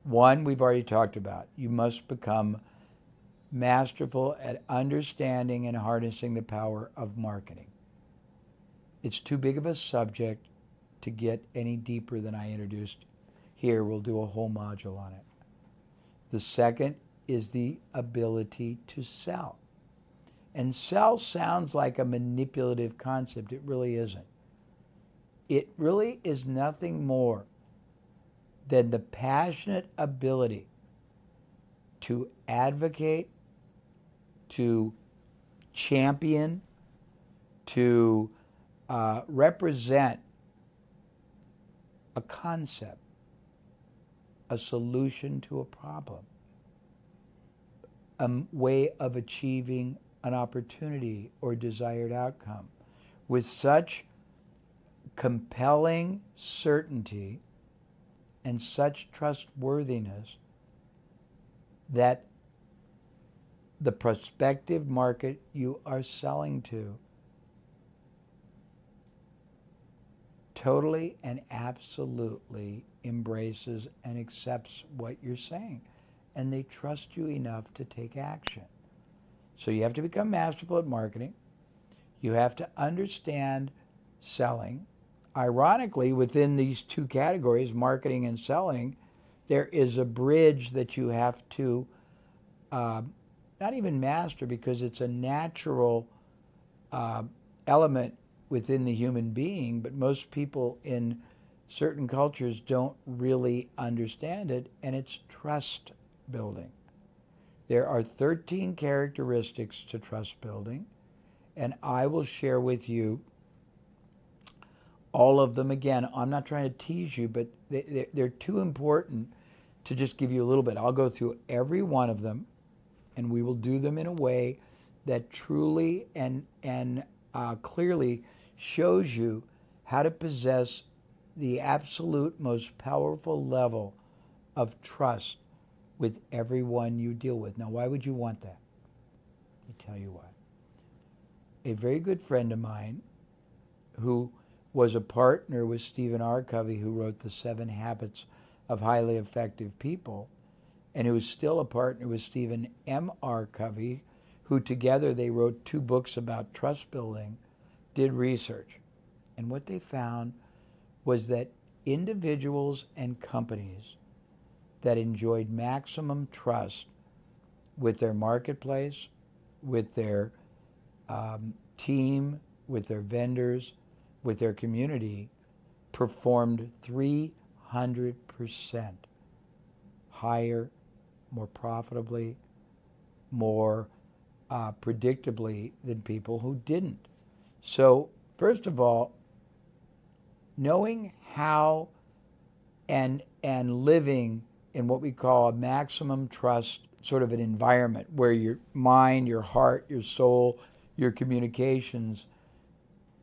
One, we've already talked about. You must become masterful at understanding and harnessing the power of marketing. It's too big of a subject to get any deeper than I introduced here. We'll do a whole module on it. The second is the ability to sell. And sell sounds like a manipulative concept. It really isn't. It really is nothing more than the passionate ability to advocate, to champion, to represent a concept, a solution to a problem, a way of achieving an opportunity or desired outcome with such compelling certainty and such trustworthiness that the prospective market you are selling to totally and absolutely embraces and accepts what you're saying, and they trust you enough to take action. So you have to become masterful at marketing. You have to understand selling. Ironically, within these two categories, marketing and selling, there is a bridge that you have to not even master, because it's a natural element within the human being, but most people in certain cultures don't really understand it, and it's trust building. There are 13 characteristics to trust building, and I will share with you all of them. Again, I'm not trying to tease you, but they're too important to just give you a little bit. I'll go through every one of them, and we will do them in a way that truly and clearly shows you how to possess the absolute most powerful level of trust with everyone you deal with. Now, why would you want that? Let me tell you why. A very good friend of mine who was a partner with Stephen R. Covey, who wrote The 7 Habits of Highly Effective People, and who is still a partner with Stephen M. R. Covey, who together they wrote 2 books about trust building, did research. And what they found was that individuals and companies that enjoyed maximum trust with their marketplace, with their team, with their vendors, with their community, performed 300% higher, more profitably, more predictably than people who didn't. So, first of all, knowing how and living in what we call a maximum trust sort of an environment where your mind, your heart, your soul, your communications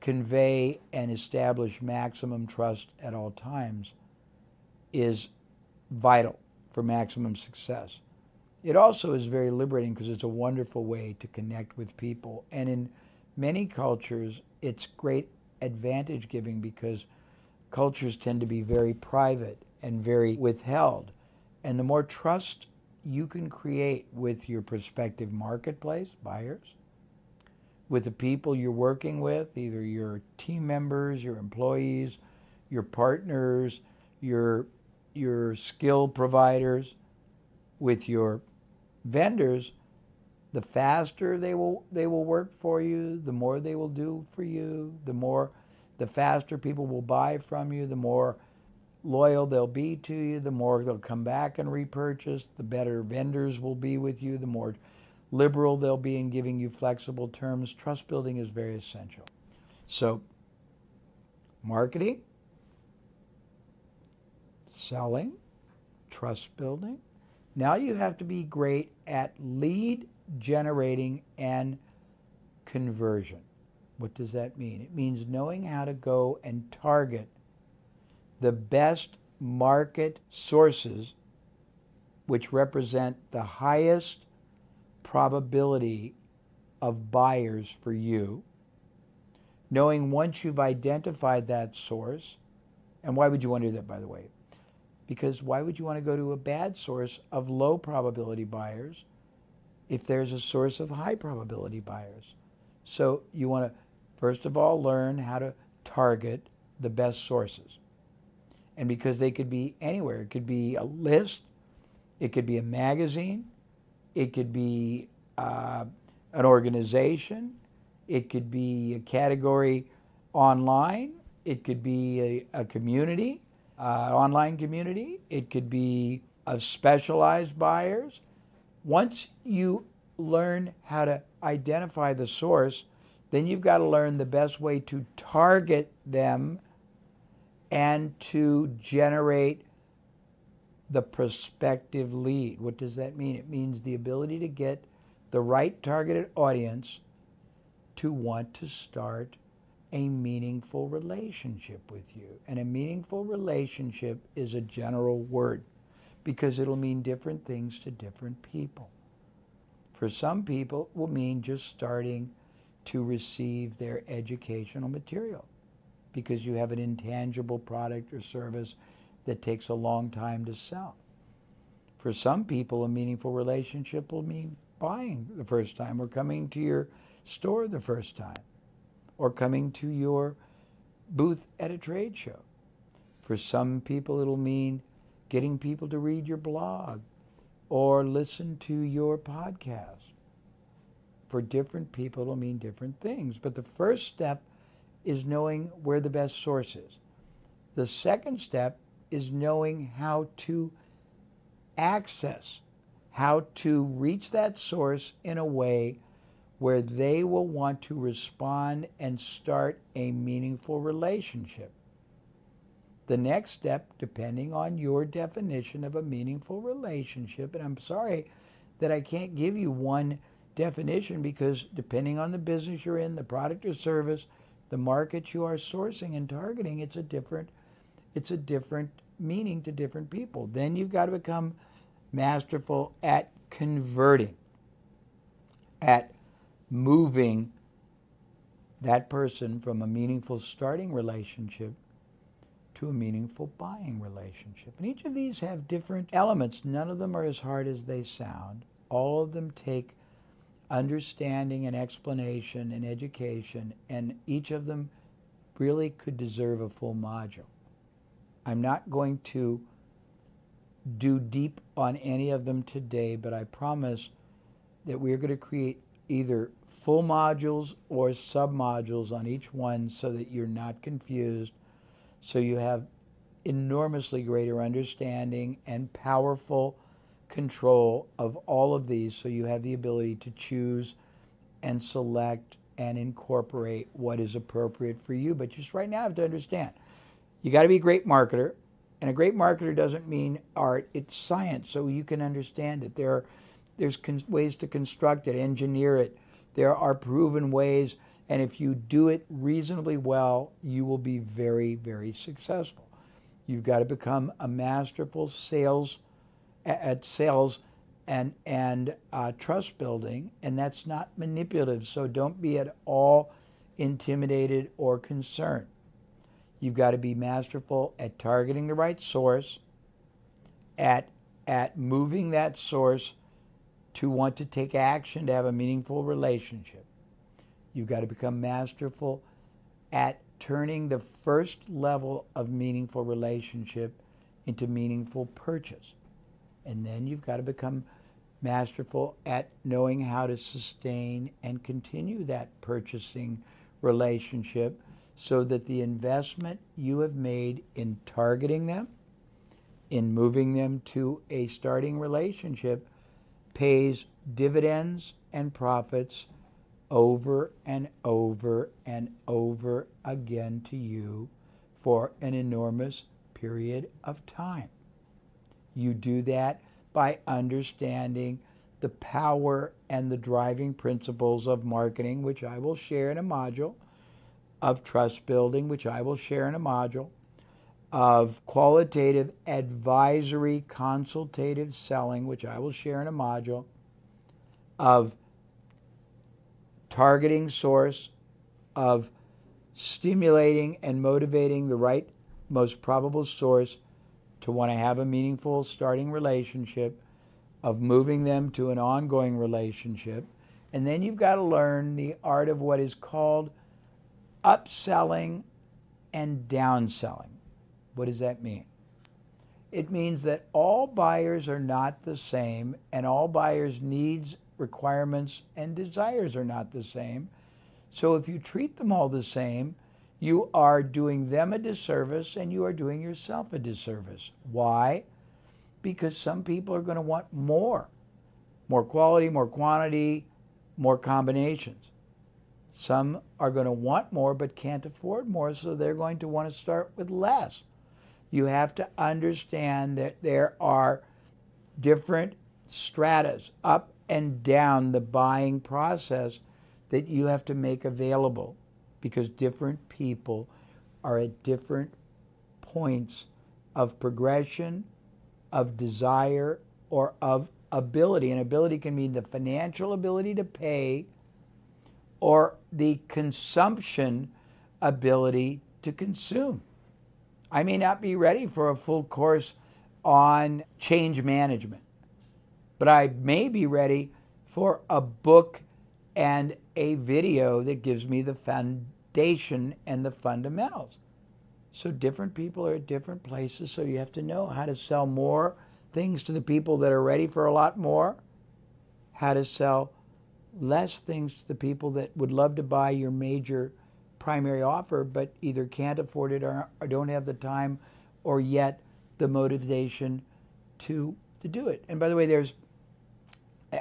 convey and establish maximum trust at all times is vital for maximum success. It also is very liberating because it's a wonderful way to connect with people. And in many cultures, it's great advantage giving because cultures tend to be very private and very withheld. And the more trust you can create with your prospective marketplace, buyers, with the people you're working with, either your team members, your employees, your partners, your skill providers, with your vendors, the faster they will work for you, the more they will do for you, the faster people will buy from you, the more loyal they'll be to you, the more they'll come back and repurchase, the better vendors will be with you, the more liberal they'll be in giving you flexible terms. Trust building is very essential. So, marketing, selling, trust building. Now you have to be great at lead generating and conversion. What does that mean? It means knowing how to go and target the best market sources which represent the highest probability of buyers for you, knowing once you've identified that source, and why would you want to do that, by the way? Because why would you want to go to a bad source of low probability buyers if there's a source of high probability buyers? So you want to, first of all, learn how to target the best sources. And because they could be anywhere, it could be a list, it could be a magazine, it could be an organization, it could be a category online, it could be a community, online community, it could be of specialized buyers. Once you learn how to identify the source, then you've got to learn the best way to target them and to generate the prospective lead. What does that mean? It means the ability to get the right targeted audience to want to start a meaningful relationship with you. And a meaningful relationship is a general word because it'll mean different things to different people. For some people, it will mean just starting to receive their educational material because you have an intangible product or service that takes a long time to sell. For some people, a meaningful relationship will mean buying the first time or coming to your store the first time or coming to your booth at a trade show. For some people, it'll mean getting people to read your blog or listen to your podcast. For different people, it'll mean different things. But the first step is knowing where the best source is. The second step is knowing how to access, how to reach that source in a way where they will want to respond and start a meaningful relationship. The next step, depending on your definition of a meaningful relationship, and I'm sorry that I can't give you one definition because depending on the business you're in, the product or service, the market you are sourcing and targeting, it's a different meaning to different people. Then you've got to become masterful at converting, at moving that person from a meaningful starting relationship to a meaningful buying relationship. And each of these have different elements. None of them are as hard as they sound. All of them take understanding and explanation and education, and each of them really could deserve a full module. I'm not going to do deep on any of them today, but I promise that we're going to create either full modules or sub-modules on each one so that you're not confused, so you have enormously greater understanding and powerful control of all of these, so you have the ability to choose and select and incorporate what is appropriate for you. But just right now, you have to understand, you got to be a great marketer, and a great marketer doesn't mean art, it's science, so you can understand it. There's ways to construct it, engineer it. There are proven ways, and if you do it reasonably well, you will be very, very successful. You've got to become a masterful sales and trust building, and that's not manipulative, so don't be at all intimidated or concerned. You've got to be masterful at targeting the right source, at moving that source to want to take action to have a meaningful relationship. You've got to become masterful at turning the first level of meaningful relationship into meaningful purchase. And then you've got to become masterful at knowing how to sustain and continue that purchasing relationship so that the investment you have made in targeting them, in moving them to a starting relationship, pays dividends and profits over and over and over again to you for an enormous period of time. You do that by understanding the power and the driving principles of marketing, which I will share in a module, of trust building, which I will share in a module, of qualitative advisory consultative selling, which I will share in a module, of targeting source, of stimulating and motivating the right, most probable source to want to have a meaningful starting relationship, of moving them to an ongoing relationship. And then you've got to learn the art of what is called upselling and downselling. What does that mean? It means that all buyers are not the same, and all buyers' needs, requirements, and desires are not the same. So if you treat them all the same, you are doing them a disservice and you are doing yourself a disservice. Why? Because some people are going to want more quality, more quantity, more combinations. Some are going to want more but can't afford more, so they're going to want to start with less. You have to understand that there are different stratas up and down the buying process that you have to make available, because different people are at different points of progression, of desire, or of ability. And ability can mean the financial ability to pay or the consumption ability to consume. I may not be ready for a full course on change management, but I may be ready for a book and a video that gives me the foundation and the fundamentals. So different people are at different places, so you have to know how to sell more things to the people that are ready for a lot more, how to sell less things to the people that would love to buy your major primary offer but either can't afford it or don't have the time or yet the motivation to do it. And by the way,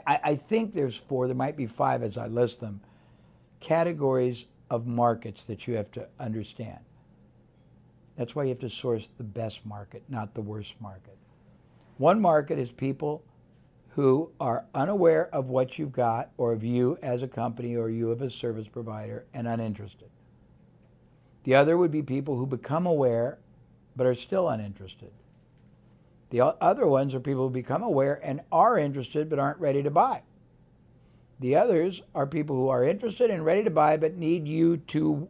I think there's 4, there might be 5 as I list them, categories of markets that you have to understand. That's why you have to source the best market, not the worst market. One market is people who are unaware of what you've got, or of you as a company, or you as a service provider, and uninterested. The other would be people who become aware but are still uninterested. The other ones are people who become aware and are interested but aren't ready to buy. The others are people who are interested and ready to buy but need you to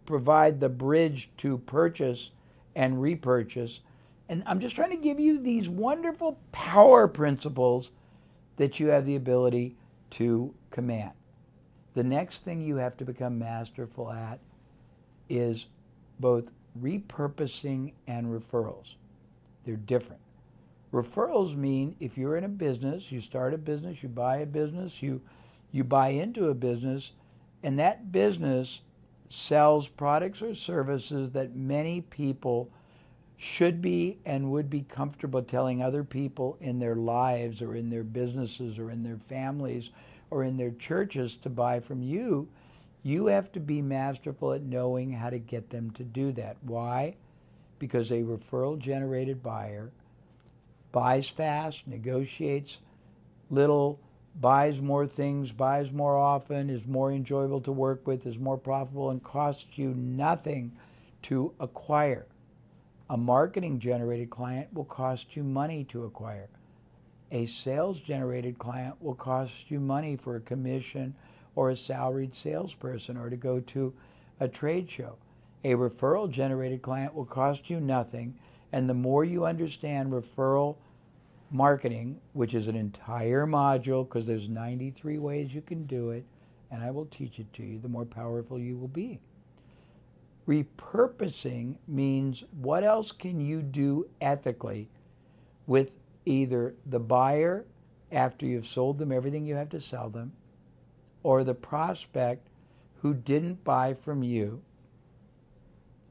provide the bridge to purchase and repurchase. And I'm just trying to give you these wonderful power principles that you have the ability to command. The next thing you have to become masterful at is both repurposing and referrals. They're different. Referrals mean if you're in a business, you start a business, you buy a business, you buy into a business, and that business sells products or services that many people should be and would be comfortable telling other people in their lives or in their businesses or in their families or in their churches to buy from you. You have to be masterful at knowing how to get them to do that. Why? Because a referral-generated buyer buys fast, negotiates little, buys more things, buys more often, is more enjoyable to work with, is more profitable, and costs you nothing to acquire. A marketing-generated client will cost you money to acquire. A sales-generated client will cost you money for a commission or a salaried salesperson or to go to a trade show. A referral-generated client will cost you nothing, and the more you understand referral marketing, which is an entire module because there's 93 ways you can do it, and I will teach it to you, the more powerful you will be. Repurposing means what else can you do ethically with either the buyer after you've sold them everything you have to sell them, or the prospect who didn't buy from you.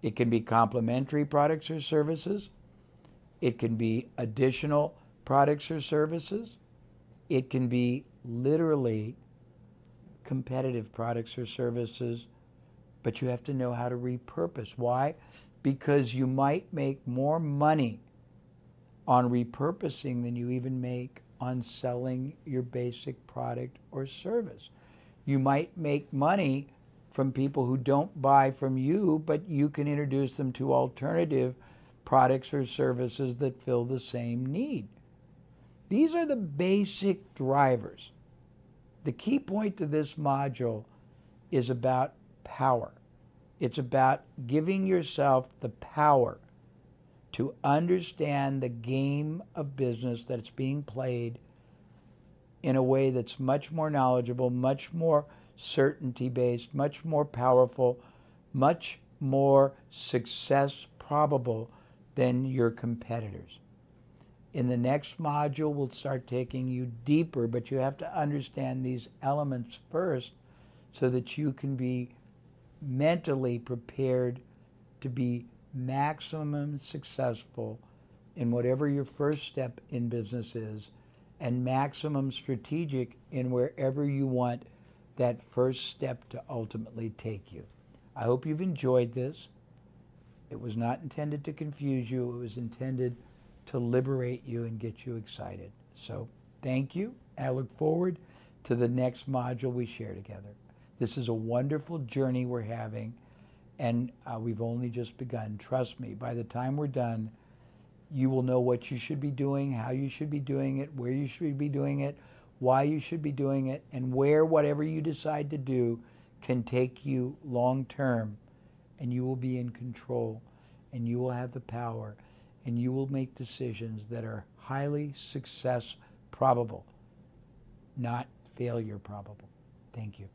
It can be complementary products or services. It can be additional products or services. It can be literally competitive products or services, but you have to know how to repurpose. Why? Because you might make more money on repurposing than you even make on selling your basic product or service. You might make money from people who don't buy from you, but you can introduce them to alternative products or services that fill the same need. These are the basic drivers. The key point to this module is about power. It's about giving yourself the power to understand the game of business that's being played in a way that's much more knowledgeable, much more certainty-based, much more powerful, much more success probable than your competitors. In the next module, we'll start taking you deeper, but you have to understand these elements first so that you can be mentally prepared to be maximum successful in whatever your first step in business is, and maximum strategic in wherever you want that first step to ultimately take you. I hope you've enjoyed this. It was not intended to confuse you. It was intended to liberate you and get you excited. So thank you, and I look forward to the next module we share together. This is a wonderful journey we're having, and we've only just begun. Trust me, by the time we're done, you will know what you should be doing, how you should be doing it, where you should be doing it, why you should be doing it, and where whatever you decide to do can take you long term, and you will be in control, and you will have the power, and you will make decisions that are highly success probable, not failure probable. Thank you.